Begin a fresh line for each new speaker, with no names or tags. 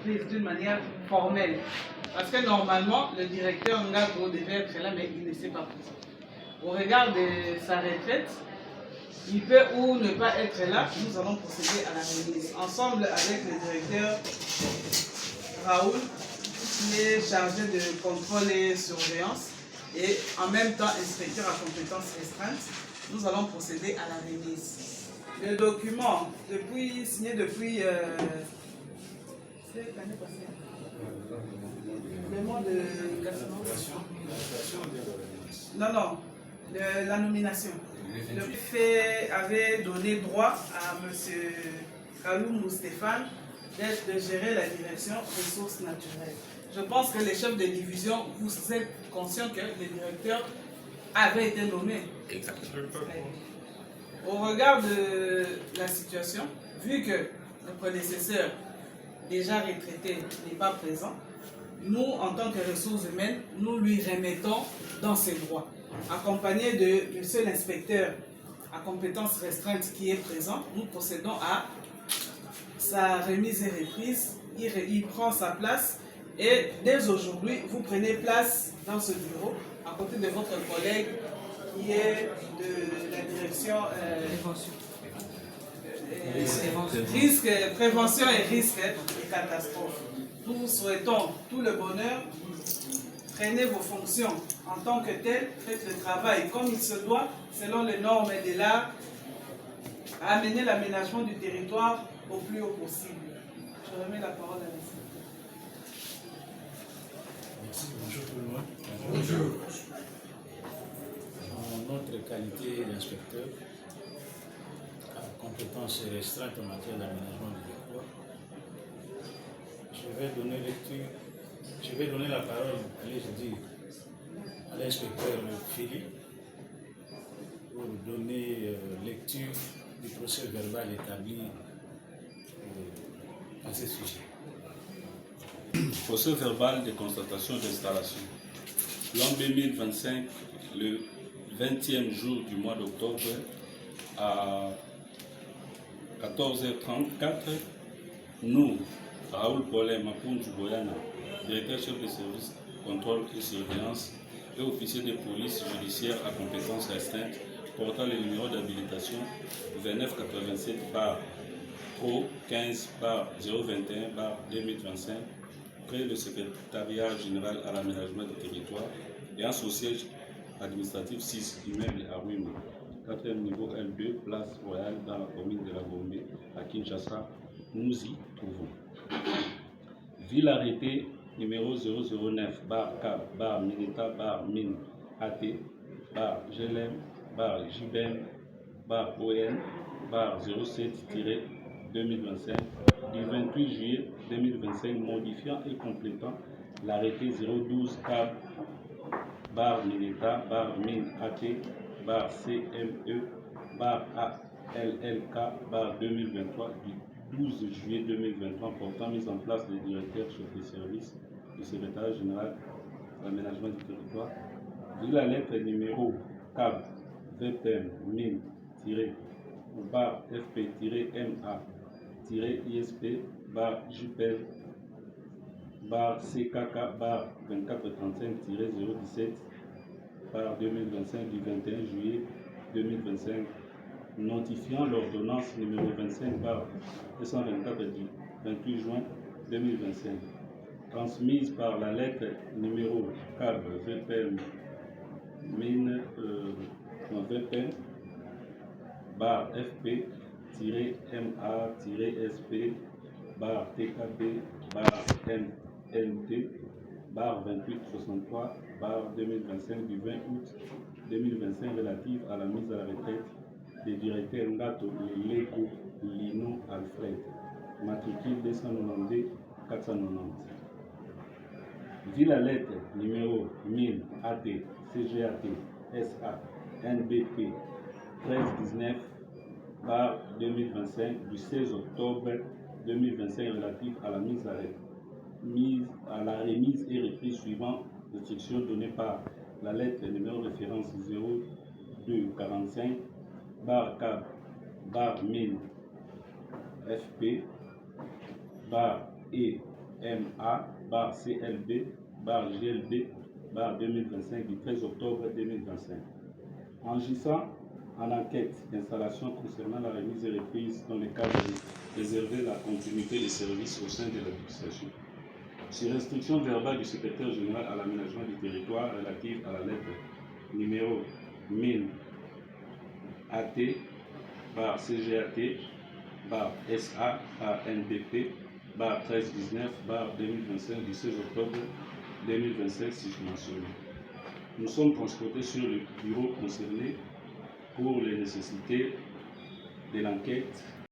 reprise d'une manière formelle. Parce que normalement, le directeur Ngabo devait être là, mais il ne s'est pas présent. Au regard de sa retraite, il peut ou ne pas être là. Nous allons procéder à la remise. Ensemble avec le directeur Raoul, qui est chargé de contrôle et surveillance, et en même temps inspecteur à compétences restreintes, nous allons procéder à la remise. Le document, signé depuis l'année passée. Le mois de non, la nomination. Le fait avait donné droit à M. Kaloumou Stéphane de gérer la direction ressources naturelles. Je pense que les chefs de division, vous êtes conscients que le directeur avait été nommé.
Exactement.
Au regard de la situation, vu que le prédécesseur déjà retraité n'est pas présent, nous, en tant que ressources humaines, nous lui remettons dans ses droits. Accompagné de monsieur l'inspecteur à compétences restreintes qui est présent, nous procédons à sa remise et reprise. Il prend sa place et dès aujourd'hui, vous prenez place dans ce bureau à côté de votre collègue qui est de la direction prévention et risque et catastrophes. Nous vous souhaitons tout le bonheur. Prenez vos fonctions en tant que tel, faites le travail comme il se doit, selon les normes de l'art, à amener l'aménagement du territoire au plus haut possible. Je remets la parole à l'inspecteur.
Merci, bonjour tout le monde.
Bonjour.
En notre qualité d'inspecteur, à compétences restreintes en matière d'aménagement du territoire, je vais donner la parole, à l'inspecteur Philippe pour donner lecture du procès verbal établi à ce sujet.
Procès verbal de constatation d'installation. L'an 2025, le 20e jour du mois d'octobre, à 14h34, nous, Raoul Paulin Mapunju Boyana, directeur chef de service contrôle et surveillance et officier de police judiciaire à compétences restreintes portant le numéro d'habilitation 2987 par Pro 15 par 021 par 2025 près le secrétariat général à l'aménagement du territoire et en son siège administratif 6 immeuble à Wima, 4e niveau L2, place Royale dans la commune de la Gombe à Kinshasa, nous y trouvons. Ville arrêtée numéro 009 bar K bar Mineta bar Min AT bar GLM bar JBM bar ON bar 07-2025 du 28 juillet 2025 modifiant et complétant l'arrêté 012 CAB bar Mineta bar Min AT bar CME bar ALLK bar 2023 du 12 juillet 2023 portant mise en place des directeurs chefs de service du secrétaire général de l'aménagement du territoire. Vu la lettre numéro CAB VPM MIN bar FP-MA-ISP bar JPL bar CKK bar 2435-017 par 2025 du 21 juillet 2025 notifiant l'ordonnance numéro 25 par 224 du 28 juin 2025 transmise par la lettre numéro CAB VPM MIN VPM bar FP-MA-SP bar TKB bar MNT bar 2863 bar 2025 du 20 août 2025 relative à la mise à la retraite des directeurs Ngato Leko Lino Alfred, matricule 292 490. Vu la lettre numéro 1000 AT CGAT SA NBP 1319 par 2025 du 16 octobre 2025 relatif à la remise et reprise suivant l'instruction donnée par la lettre numéro référence 0245 bar CAB bar 1000 FP bar MA/CLB/GLB/2025 du 13 octobre 2025. Agissant en enquête d'installation concernant la remise et reprise dans le cadre de préserver la continuité des services au sein de l'administration. Sur instruction verbale du secrétaire général à l'aménagement du territoire relative à la lettre numéro 1000 AT par CGAT par SA par NDP par 1319 par 2025 du 16 octobre 2025 susmentionné. Nous sommes transportés sur le bureau concerné pour les nécessités de l'enquête